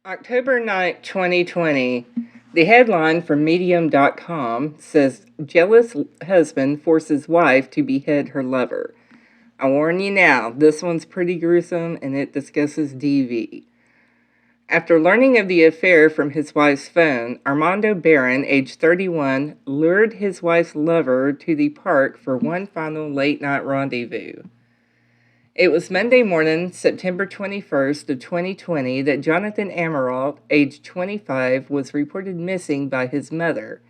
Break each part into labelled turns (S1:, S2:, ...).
S1: October 9, 2020, the headline from Medium.com says, "Jealous husband forces wife to behead her lover." I warn you now, this one's pretty gruesome and it discusses DV. After learning of the affair from his wife's phone, Armando Barron, age 31, lured his wife's lover to the park for one final late-night rendezvous. It was Monday morning, September 21st of 2020, that Jonathan Amirault, age 25, was reported missing by his mother.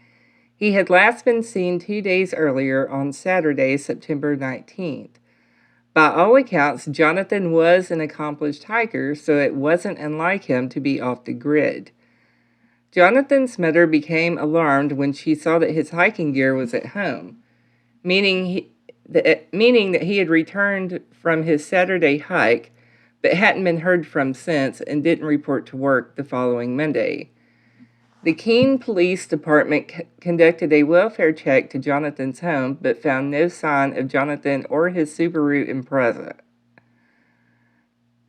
S1: He had last been seen 2 days earlier on Saturday, September 19th. By all accounts, Jonathan was an accomplished hiker, so it wasn't unlike him to be off the grid. Jonathan's mother became alarmed when she saw that his hiking gear was at home, meaning that he had returned from his Saturday hike, but hadn't been heard from since and didn't report to work the following Monday. The Keene Police Department conducted a welfare check to Jonathan's home, but found no sign of Jonathan or his Subaru Impreza.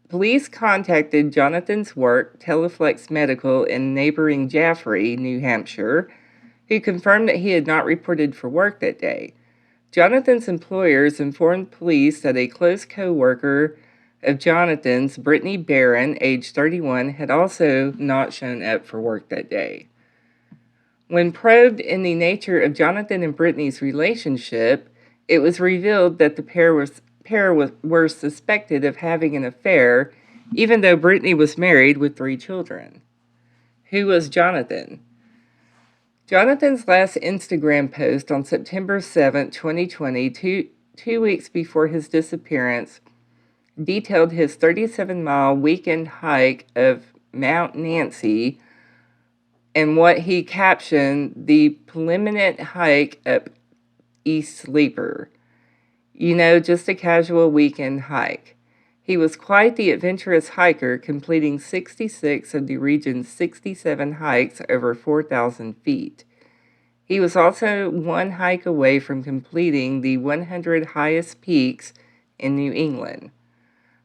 S1: Police contacted Jonathan's work, Teleflex Medical, in neighboring Jaffrey, New Hampshire, who confirmed that he had not reported for work that day. Jonathan's employers informed police that a close co-worker of Jonathan's, Brittany Barron, age 31, had also not shown up for work that day. When probed in the nature of Jonathan and Brittany's relationship, it was revealed that the pair were suspected of having an affair, even though Brittany was married with 3 children. Who was Jonathan? Jonathan's last Instagram post on September 7, 2020, two weeks before his disappearance, detailed his 37-mile weekend hike of Mount Nancy and what he captioned the preeminent hike up East Sleeper. Just a casual weekend hike. He was quite the adventurous hiker, completing 66 of the region's 67 hikes over 4,000 feet. He was also one hike away from completing the 100 highest peaks in New England.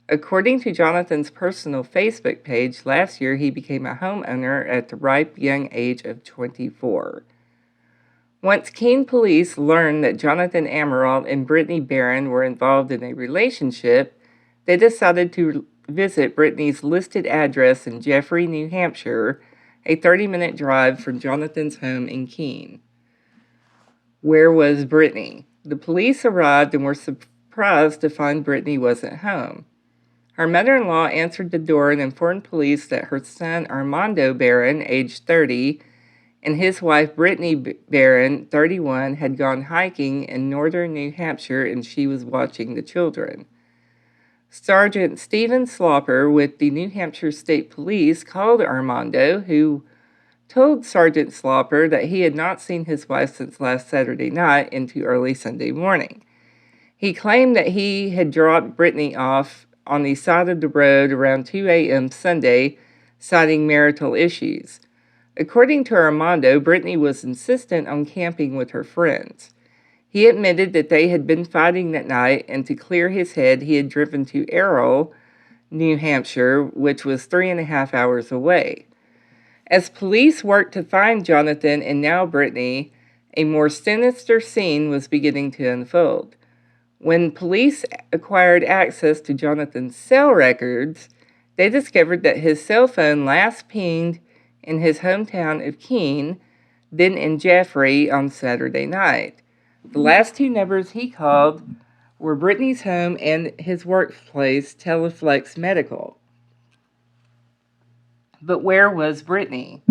S1: According to Jonathan's personal Facebook page, last year he became a homeowner at the ripe young age of 24. Once Keene police learned that Jonathan Amirault and Brittany Barron were involved in a relationship, they decided to visit Brittany's listed address in Jaffrey, New Hampshire, a 30-minute drive from Jonathan's home in Keene. Where was Brittany? The police arrived and were surprised to find Brittany wasn't home. Her mother-in-law answered the door and informed police that her son Armando Barron, age 30, and his wife Brittany Barron, 31, had gone hiking in northern New Hampshire and she was watching the children. Sergeant Stephen Slopper with the New Hampshire State Police called Armando, who told Sergeant Slopper that he had not seen his wife since last Saturday night into early Sunday morning. He claimed that he had dropped Brittany off on the side of the road around 2 a.m. Sunday, citing marital issues. According to Armando, Brittany was insistent on camping with her friends. He admitted that they had been fighting that night, and to clear his head, he had driven to Errol, New Hampshire, which was 3.5 hours away. As police worked to find Jonathan and now Brittany, a more sinister scene was beginning to unfold. When police acquired access to Jonathan's cell records, they discovered that his cell phone last pinged in his hometown of Keene, then in Jaffrey on Saturday night. The last 2 numbers he called were Brittany's home and his workplace, Teleflex Medical. But where was Brittany?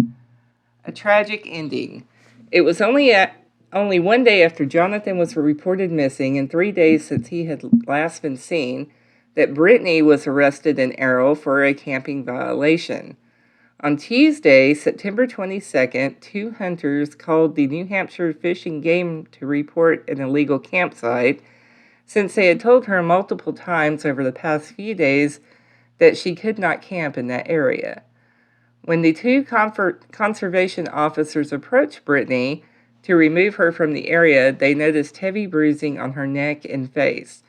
S1: A tragic ending. It was only 1 day after Jonathan was reported missing and 3 days since he had last been seen that Brittany was arrested in Errol for a camping violation. On Tuesday, September 22nd, 2 hunters called the New Hampshire Fish and Game to report an illegal campsite, since they had told her multiple times over the past few days that she could not camp in that area. When the two conservation officers approached Brittany to remove her from the area, they noticed heavy bruising on her neck and face.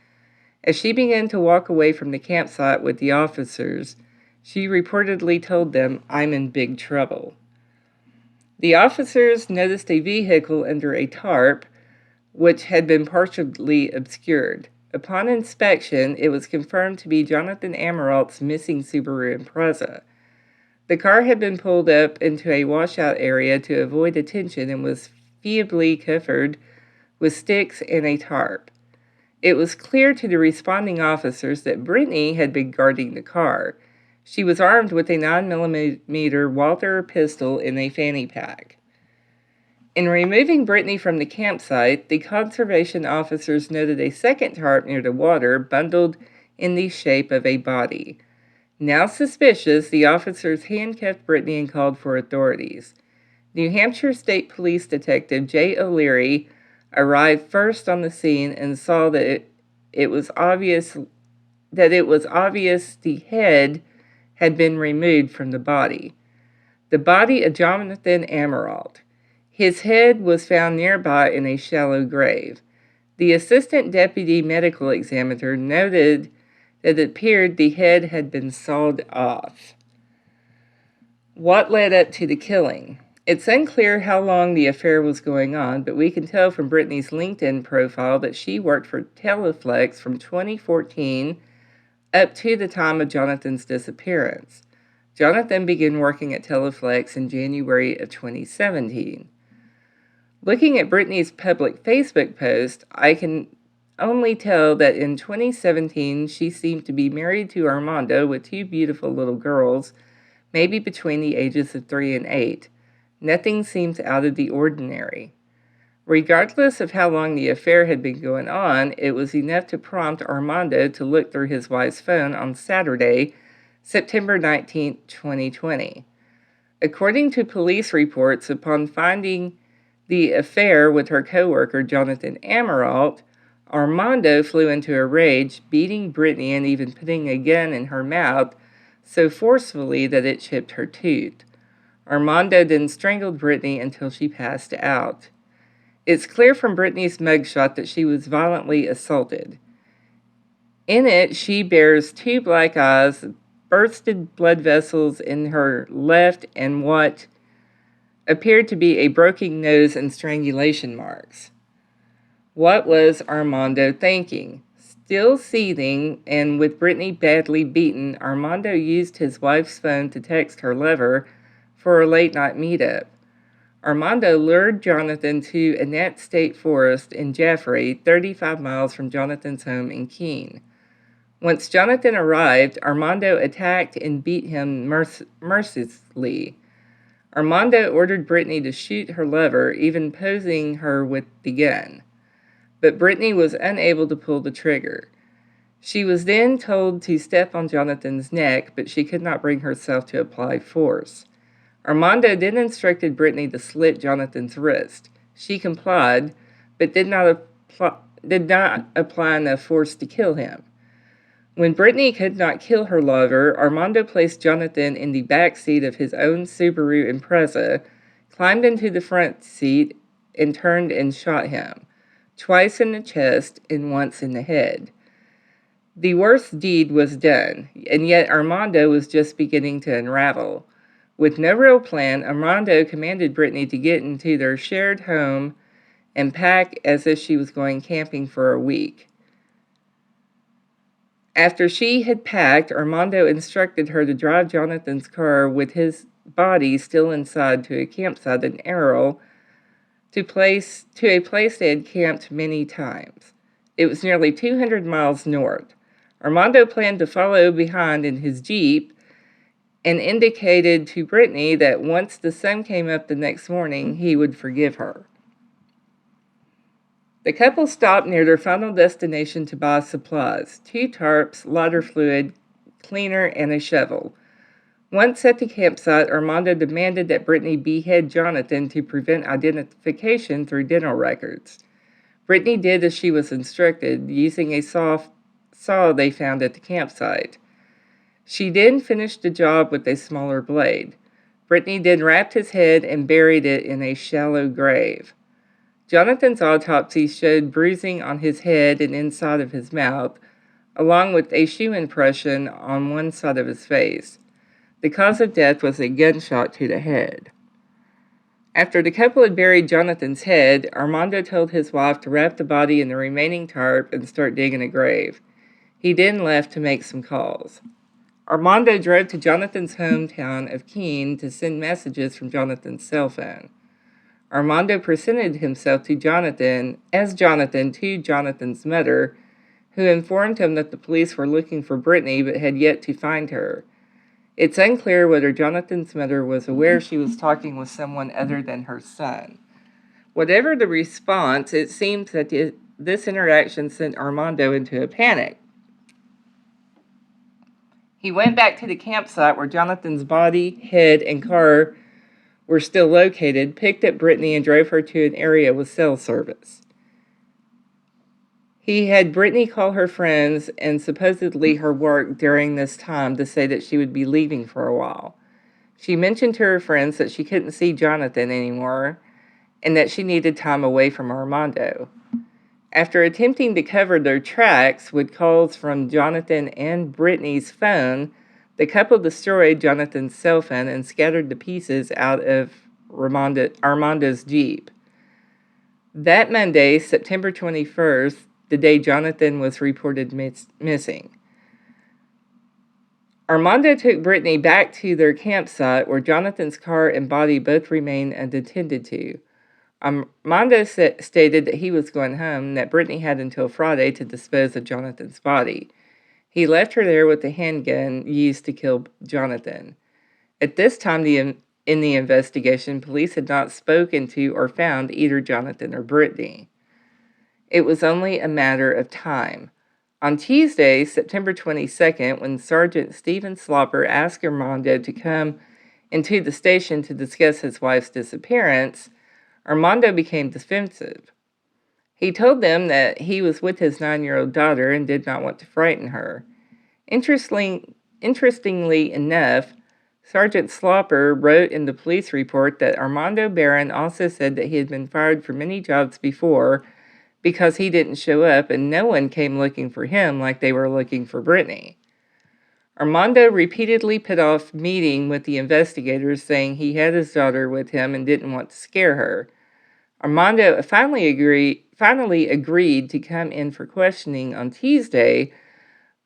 S1: As she began to walk away from the campsite with the officers, she reportedly told them, "I'm in big trouble." The officers noticed a vehicle under a tarp, which had been partially obscured. Upon inspection, it was confirmed to be Jonathan Amaralt's missing Subaru Impreza. The car had been pulled up into a washout area to avoid attention and was feebly covered with sticks and a tarp. It was clear to the responding officers that Brittany had been guarding the car. She was armed with a 9mm Walther pistol in a fanny pack. In removing Brittany from the campsite, the conservation officers noted a second tarp near the water, bundled in the shape of a body. Now suspicious, the officers handcuffed Brittany and called for authorities. New Hampshire State Police Detective Jay O'Leary arrived first on the scene and saw that it was obvious the head had been removed from the body. The body of Jonathan Amaralt. His head was found nearby in a shallow grave. The assistant deputy medical examiner noted that it appeared the head had been sawed off. What led up to the killing? It's unclear how long the affair was going on, but we can tell from Brittany's LinkedIn profile that she worked for Teleflex from 2014 up to the time of Jonathan's disappearance. Jonathan began working at Teleflex in January of 2017. Looking at Brittany's public Facebook post, I can only tell that in 2017 she seemed to be married to Armando with two beautiful little girls, maybe between the ages of 3 and 8. Nothing seems out of the ordinary. Regardless of how long the affair had been going on, it was enough to prompt Armando to look through his wife's phone on Saturday, September 19, 2020. According to police reports, upon finding the affair with her coworker Jonathan Amaralt, Armando flew into a rage, beating Brittany and even putting a gun in her mouth so forcefully that it chipped her tooth. Armando then strangled Brittany until she passed out. It's clear from Brittany's mugshot that she was violently assaulted. In it, she bears 2 black eyes, bursted blood vessels in her left, and what appeared to be a broken nose and strangulation marks. What was Armando thinking? Still seething and with Brittany badly beaten, Armando used his wife's phone to text her lover for a late-night meetup. Armando lured Jonathan to Annette State Forest in Jaffrey, 35 miles from Jonathan's home in Keene. Once Jonathan arrived, Armando attacked and beat him mercilessly. Armando ordered Brittany to shoot her lover, even posing her with the gun. But Brittany was unable to pull the trigger. She was then told to step on Jonathan's neck, but she could not bring herself to apply force. Armando then instructed Brittany to slit Jonathan's wrist. She complied, but did not apply enough force to kill him. When Brittany could not kill her lover, Armando placed Jonathan in the back seat of his own Subaru Impreza, climbed into the front seat, and turned and shot him, twice in the chest and once in the head. The worst deed was done, and yet Armando was just beginning to unravel. With no real plan, Armando commanded Brittany to get into their shared home and pack as if she was going camping for a week. After she had packed, Armando instructed her to drive Jonathan's car with his body still inside to a campsite in Errol, to a place they had camped many times. It was nearly 200 miles north. Armando planned to follow behind in his Jeep and indicated to Brittany that once the sun came up the next morning, he would forgive her. The couple stopped near their final destination to buy supplies: 2 tarps, lighter fluid, cleaner, and a shovel. Once at the campsite, Armando demanded that Brittany behead Jonathan to prevent identification through dental records. Brittany did as she was instructed, using a saw they found at the campsite. She then finished the job with a smaller blade. Brittany then wrapped his head and buried it in a shallow grave. Jonathan's autopsy showed bruising on his head and inside of his mouth, along with a shoe impression on one side of his face. The cause of death was a gunshot to the head. After the couple had buried Jonathan's head, Armando told his wife to wrap the body in the remaining tarp and start digging a grave. He then left to make some calls. Armando drove to Jonathan's hometown of Keene to send messages from Jonathan's cell phone. Armando presented himself to Jonathan to Jonathan's mother, who informed him that the police were looking for Brittany but had yet to find her. It's unclear whether Jonathan's mother was aware she was talking with someone other than her son. Whatever the response, it seems that this interaction sent Armando into a panic. He went back to the campsite where Jonathan's body, head, and car were still located, picked up Brittany, and drove her to an area with cell service. He had Brittany call her friends and supposedly her work during this time to say that she would be leaving for a while. She mentioned to her friends that she couldn't see Jonathan anymore and that she needed time away from Armando. After attempting to cover their tracks with calls from Jonathan and Brittany's phone, the couple destroyed Jonathan's cell phone and scattered the pieces out of Armando's Jeep. That Monday, September 21st, the day Jonathan was reported missing, Armando took Brittany back to their campsite where Jonathan's car and body both remained unattended to. Armando stated that he was going home and that Brittany had until Friday to dispose of Jonathan's body. He left her there with the handgun used to kill Jonathan. At this time in the investigation, police had not spoken to or found either Jonathan or Brittany. It was only a matter of time. On Tuesday, September 22nd, when Sergeant Stephen Slopper asked Armando to come into the station to discuss his wife's disappearance, Armando became defensive. He told them that he was with his 9-year-old daughter and did not want to frighten her. Interestingly enough, Sergeant Slopper wrote in the police report that Armando Barron also said that he had been fired from many jobs before because he didn't show up and no one came looking for him like they were looking for Brittany. Armando repeatedly put off meeting with the investigators, saying he had his daughter with him and didn't want to scare her. Armando finally agreed to come in for questioning on Tuesday,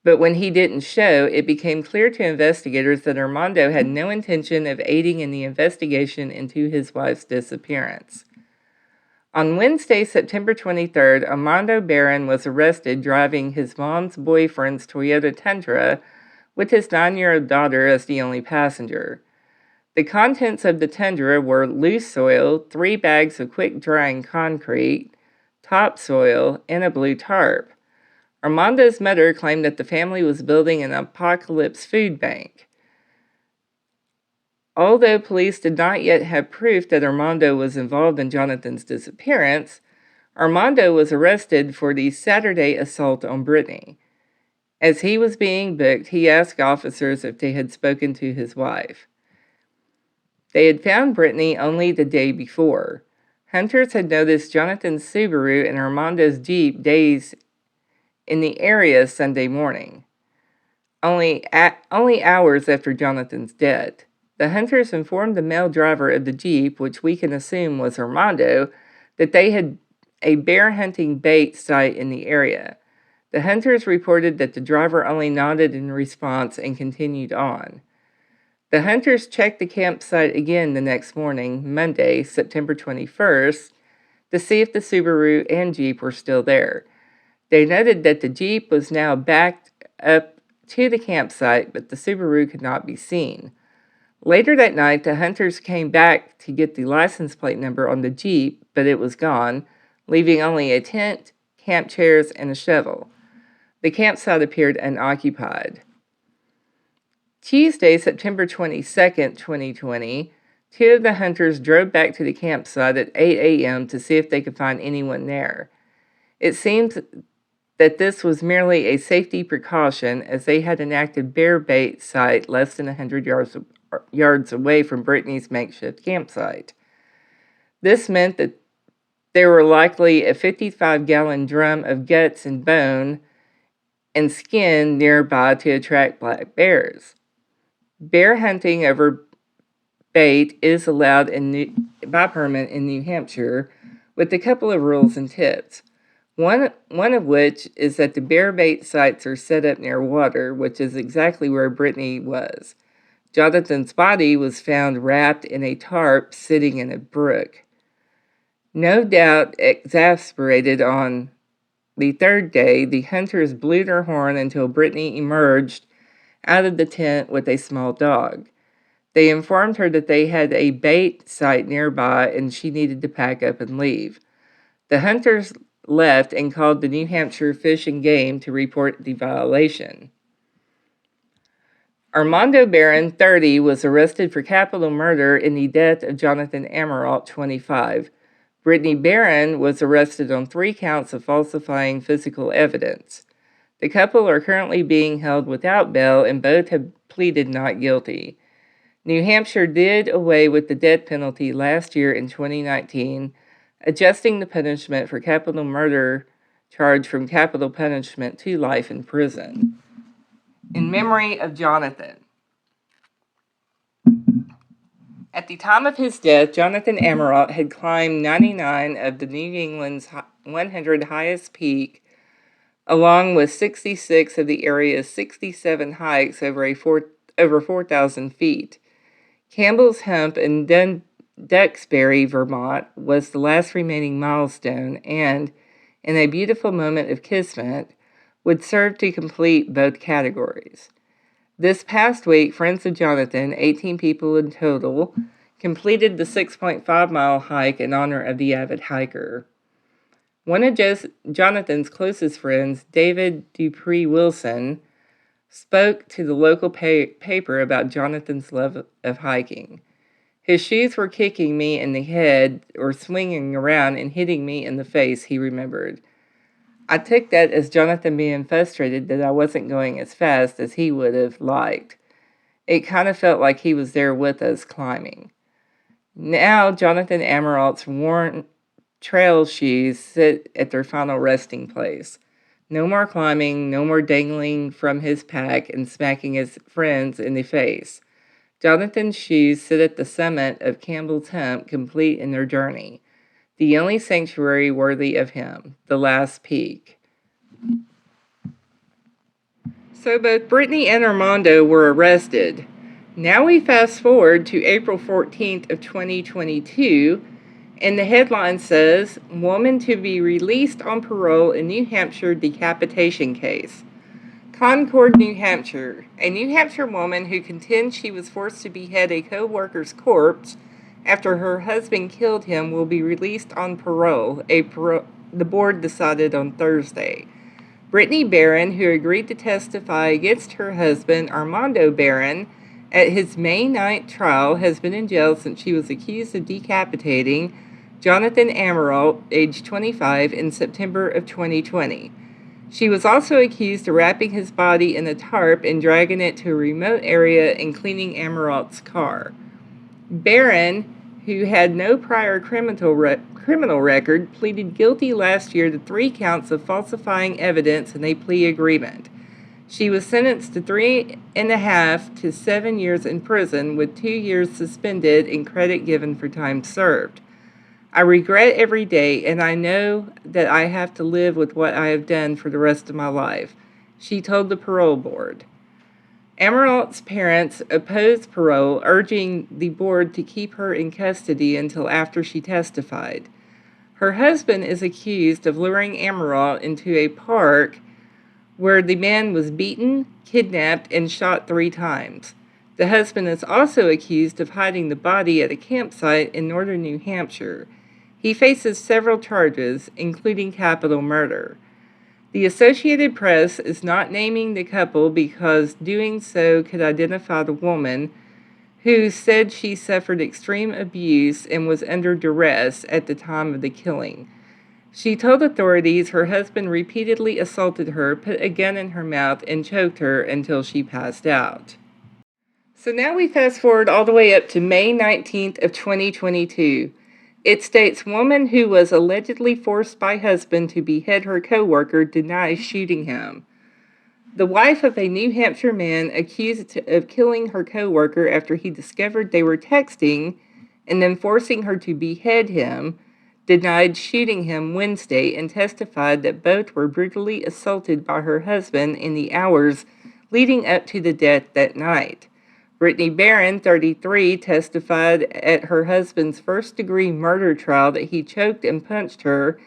S1: but when he didn't show, it became clear to investigators that Armando had no intention of aiding in the investigation into his wife's disappearance. On Wednesday, September 23rd, Armando Barron was arrested driving his mom's boyfriend's Toyota Tundra with his 9-year-old daughter as the only passenger. The contents of the Tundra were loose soil, 3 bags of quick-drying concrete, topsoil, and a blue tarp. Armando's mother claimed that the family was building an apocalypse food bank. Although police did not yet have proof that Armando was involved in Jonathan's disappearance, Armando was arrested for the Saturday assault on Brittany. As he was being booked, he asked officers if they had spoken to his wife. They had found Brittany only the day before. Hunters had noticed Jonathan's Subaru and Armando's Jeep days in the area Sunday morning, only hours after Jonathan's death. The hunters informed the male driver of the Jeep, which we can assume was Armando, that they had a bear hunting bait site in the area. The hunters reported that the driver only nodded in response and continued on. The hunters checked the campsite again the next morning, Monday, September 21st, to see if the Subaru and Jeep were still there. They noted that the Jeep was now backed up to the campsite, but the Subaru could not be seen. Later that night, the hunters came back to get the license plate number on the Jeep, but it was gone, leaving only a tent, camp chairs, and a shovel. The campsite appeared unoccupied. Tuesday, September 22nd, 2020, 2 of the hunters drove back to the campsite at 8 a.m. to see if they could find anyone there. It seems that this was merely a safety precaution, as they had an active bear bait site less than 100 yards yards away from Brittany's makeshift campsite. This meant that there were likely a 55-gallon drum of guts and bone and skin nearby to attract black bears. Bear hunting over bait is allowed by permit in New Hampshire, with a couple of rules and tips. One of which is that the bear bait sites are set up near water, which is exactly where Brittany was. Jonathan's body was found wrapped in a tarp sitting in a brook. No doubt exasperated, on the third day, the hunters blew their horn until Brittany emerged out of the tent with a small dog. They informed her that they had a bait site nearby and she needed to pack up and leave. The hunters left and called the New Hampshire Fish and Game to report the violation. Armando Barron, 30, was arrested for capital murder in the death of Jonathan Amirault, 25. Brittany Barron was arrested on 3 counts of falsifying physical evidence. The couple are currently being held without bail and both have pleaded not guilty. New Hampshire did away with the death penalty last year in 2019, adjusting the punishment for capital murder charge from capital punishment to life in prison. In memory of Jonathan. At the time of his death, Jonathan Amirault had climbed 99 of the New England's 100 highest peak, along with 66 of the area's 67 hikes over 4,000 feet. Campbell's Hump in Duxbury, Vermont, was the last remaining milestone and, in a beautiful moment of kismet, would serve to complete both categories. This past week, friends of Jonathan, 18 people in total, completed the 6.5-mile hike in honor of the avid hiker. One of Jonathan's closest friends, David Dupree Wilson, spoke to the local paper about Jonathan's love of hiking. His shoes were kicking me in the head or swinging around and hitting me in the face, he remembered. I took that as Jonathan being frustrated that I wasn't going as fast as he would have liked. It kind of felt like he was there with us climbing. Now, Jonathan Amirault's worn trail shoes sit at their final resting place. No more climbing, no more dangling from his pack and smacking his friends in the face. Jonathan's shoes sit at the summit of Campbell's Hump, complete in their journey. The only sanctuary worthy of him, the last peak. So both Brittany and Armando were arrested. Now we fast forward to April 14th of 2022, and the headline says, "Woman to be released on parole in New Hampshire decapitation case." Concord, New Hampshire. A New Hampshire woman who contends she was forced to behead a co-worker's corpse after her husband killed him will be released on parole, the board decided on Thursday. Brittany Barron, who agreed to testify against her husband, Armando Barron, at his May 9th trial, has been in jail since she was accused of decapitating Jonathan Amirault, age 25, in September of 2020. She was also accused of wrapping his body in a tarp and dragging it to a remote area and cleaning Amirault's car. Barron, who had no prior criminal record, pleaded guilty last year to 3 counts of falsifying evidence in a plea agreement. She was sentenced to 3.5 to 7 years in prison, with 2 years suspended and credit given for time served. I regret every day, and I know that I have to live with what I have done for the rest of my life, she told the parole board. Amirault's parents opposed parole, urging the board to keep her in custody until after she testified. Her husband is accused of luring Amirault into a park where the man was beaten, kidnapped, and shot 3 times. The husband is also accused of hiding the body at a campsite in northern New Hampshire. He faces several charges, including capital murder. The Associated Press is not naming the couple because doing so could identify the woman, who said she suffered extreme abuse and was under duress at the time of the killing. She told authorities her husband repeatedly assaulted her, put a gun in her mouth, and choked her until she passed out. So now we fast forward all the way up to May 19th of 2022. It states woman who was allegedly forced by husband to behead her coworker denies shooting him. The wife of a New Hampshire man accused of killing her coworker after he discovered they were texting and then forcing her to behead him denied shooting him Wednesday and testified that both were brutally assaulted by her husband in the hours leading up to the death that night. Brittany Barron, 33, testified at her husband's first-degree murder trial that he choked and punched her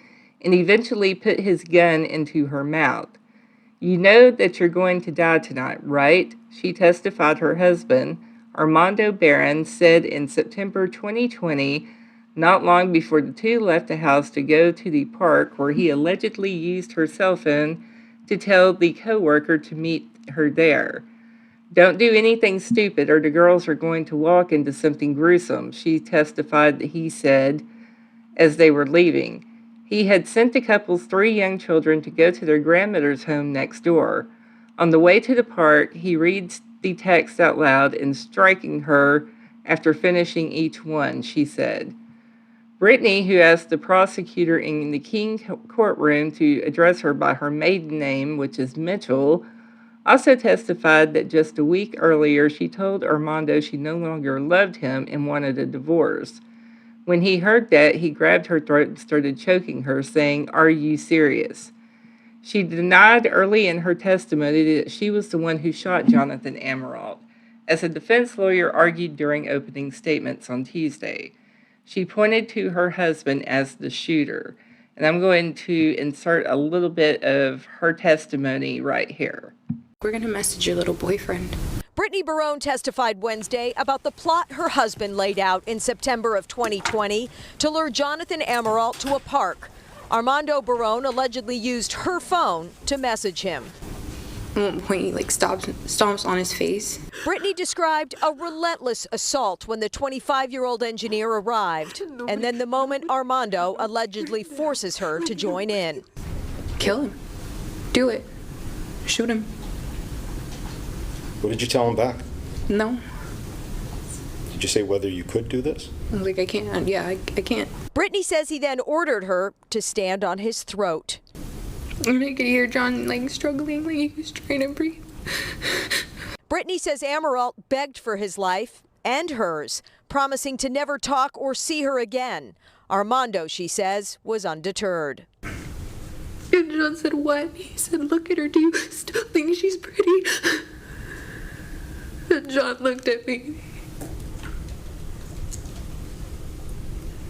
S1: and eventually put his gun into her mouth. You know that you're going to die tonight, right? She testified her husband, Armando Barron, said in September 2020, not long before the two left the house to go to the park where he allegedly used her cell phone to tell the coworker to meet her there. Don't do anything stupid or the girls are going to walk into something gruesome, she testified that he said as they were leaving. He had sent the couple's 3 young children to go to their grandmother's home next door. On the way to the park, he reads the text out loud and striking her after finishing each one, she said. Brittany, who asked the prosecutor in the King courtroom to address her by her maiden name, which is Mitchell, also testified that just a week earlier she told Armando she no longer loved him and wanted a divorce. When he heard that, he grabbed her throat and started choking her, saying, "Are you serious?" She denied early in her testimony that she was the one who shot Jonathan Amirault, as a defense lawyer argued during opening statements on Tuesday. She pointed to her husband as the shooter, and I'm going to insert a little bit of her testimony right here.
S2: We're going to message your little boyfriend.
S3: Brittany Barron testified Wednesday about the plot her husband laid out in September of 2020 to lure Jonathan Amirault to a park. Armando Barron allegedly used her phone to message him.
S2: At one point, he stomps on his face.
S3: Brittany described a relentless assault when the 25-year-old engineer arrived, and then the moment Armando allegedly forces her to join in.
S2: Kill him. Do it. Shoot him.
S4: What did you tell him back?
S2: No.
S4: Did you say whether you could do this?
S2: I was like, I can't. Yeah, I can't.
S3: Brittany says he then ordered her to stand on his throat.
S2: And I could hear John struggling, like he was trying to breathe.
S3: Brittany says Amirault begged for his life and hers, promising to never talk or see her again. Armando, she says, was undeterred.
S2: And John said, what? He said, look at her. Do you still think she's pretty? And John looked at me.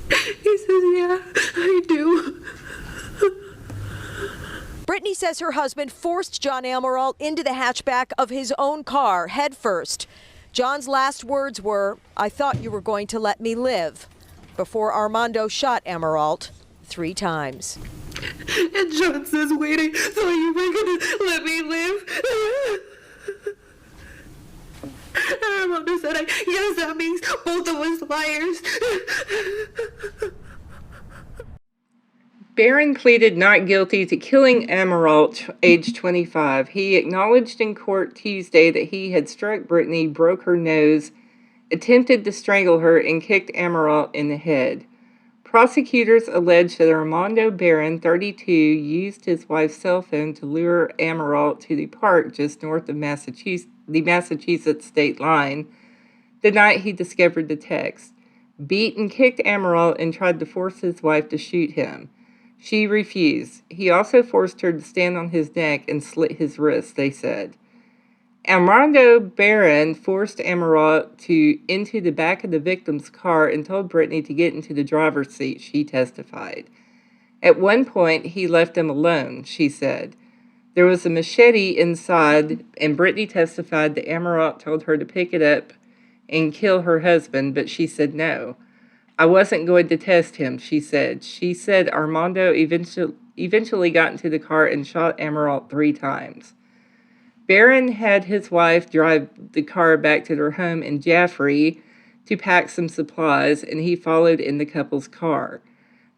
S2: He says, yeah, I do.
S3: Brittany says her husband forced John Amirault into the hatchback of his own car headfirst. John's last words were, "I thought you were going to let me live," before Armando shot Amirault 3 times.
S2: And John says, wait, I thought you were going to let me live. And Armando said, yes, that means both of us liars.
S1: Barron pleaded not guilty to killing Amirault, age 25. He acknowledged in court Tuesday that he had struck Brittany, broke her nose, attempted to strangle her, and kicked Amirault in the head. Prosecutors alleged that Armando Barron, 32, used his wife's cell phone to lure Amirault to the park just north of the Massachusetts state line the night he discovered the text, beat and kicked Amirault, and tried to force his wife to shoot him. She refused. He also forced her to stand on his neck and slit his wrists, they said. Armando Barron forced Amirault into the back of the victim's car and told Brittany to get into the driver's seat, she testified. At one point, he left him alone, she said. There was a machete inside, and Brittany testified that Amirault told her to pick it up and kill her husband, but she said no. I wasn't going to test him, she said. She said Armando eventually got into the car and shot Amirault 3 times. Barron had his wife drive the car back to their home in Jaffrey to pack some supplies, and he followed in the couple's car.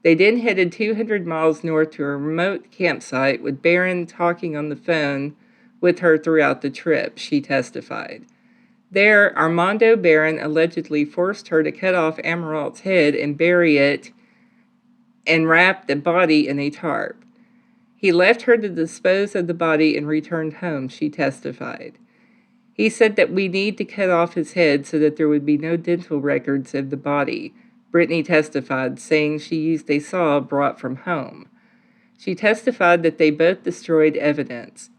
S1: They then headed 200 miles north to a remote campsite, with Barron talking on the phone with her throughout the trip, she testified. There, Armando Barron allegedly forced her to cut off Amaralt's head and bury it and wrap the body in a tarp. He left her to dispose of the body and returned home, she testified. He said that we need to cut off his head so that there would be no dental records of the body, Brittany testified, saying she used a saw brought from home. She testified that they both destroyed evidence.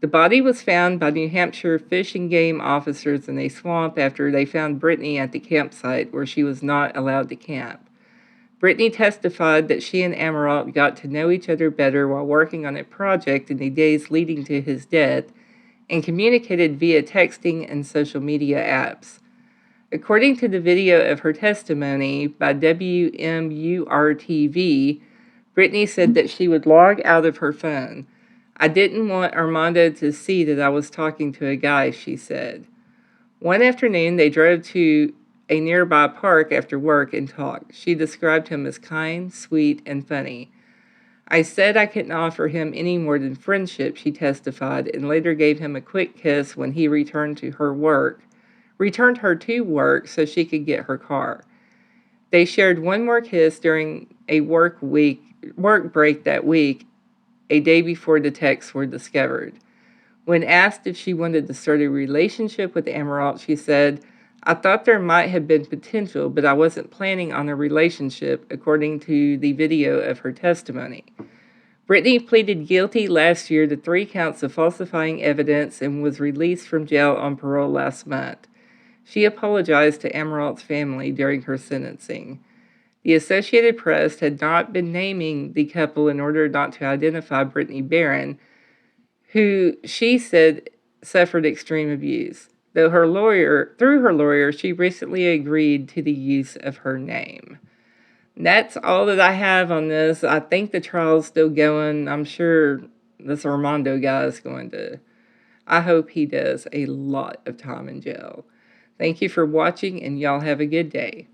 S1: The body was found by New Hampshire Fish and Game officers in a swamp after they found Brittany at the campsite where she was not allowed to camp. Brittany testified that she and Amaralt got to know each other better while working on a project in the days leading to his death and communicated via texting and social media apps. According to the video of her testimony by WMUR-TV, Brittany said that she would log out of her phone. I didn't want Armando to see that I was talking to a guy, she said. One afternoon, they drove to a nearby park after work and talked. She described him as kind, sweet, and funny. I said I couldn't offer him any more than friendship, she testified, and later gave him a quick kiss when he returned her to work so she could get her car. They shared one more kiss during a work break that week, a day before the texts were discovered. When asked if she wanted to start a relationship with Amaralt, she said, I thought there might have been potential, but I wasn't planning on a relationship, according to the video of her testimony. Brittany pleaded guilty last year to 3 counts of falsifying evidence and was released from jail on parole last month. She apologized to Amaralt's family during her sentencing. The Associated Press had not been naming the couple in order not to identify Brittany Barron, who she said suffered extreme abuse. Through her lawyer, she recently agreed to the use of her name. And that's all that I have on this. I think the trial's still going. I'm sure this Armando guy is I hope he does a lot of time in jail. Thank you for watching, and y'all have a good day.